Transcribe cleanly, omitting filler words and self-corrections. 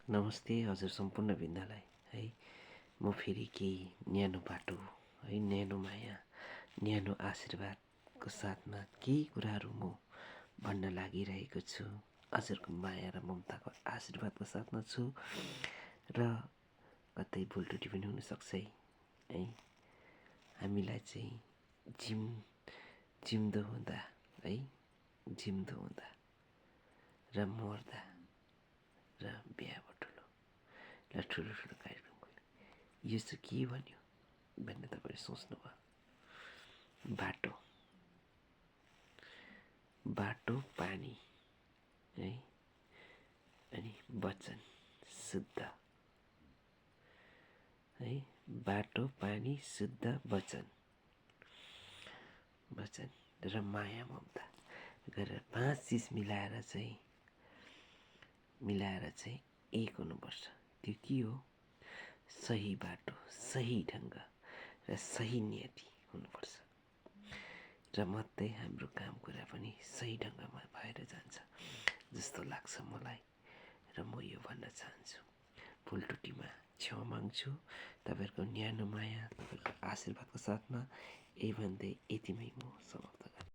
नमस्ते हजुर सम्पूर्ण वृन्दलाई है। म फेरि केही न्यानो बाटो है, न्यानो माया, न्यानो आशीर्वादको साथमा केही कुराहरू म भन्न लागिरहेको छु। हजुरको माया र ममताको आशीर्वादको साथमा छु र कतै भुल त्रुटि पनि हुनसक्छ है। हामीलाई चाहिँ जिउँदो हुँदा है, जिउँदो हुँदा र मर्दा र बिहा बटुलो र ठुलो ठुलो कार्यक्रमको यो चाहिँ के भन्यो भन्ने तपाईँले सोच्नुभयो। बाटो पानी है, अनि वचन शुद्ध है। बाटो पानी शुद्ध वचन र माया ममता गरेर 5 चिज मिलाएर चाहिँ एक हुनुपर्छ। त्यो के हो? सही बाटो, सही ढङ्ग र सही नियति हुनुपर्छ र मात्रै हाम्रो काम कुरा पनि सही ढङ्गमा भएर जान्छ जस्तो लाग्छ मलाई। र म यो भन्न चाहन्छु, भुल त्रुटिमा क्षमा माग्छु। तपाईँहरूको न्यानो माया, तपाईँहरूको आशीर्वादको साथमा यही भन्दै यतिमै म समाप्त गर्छु।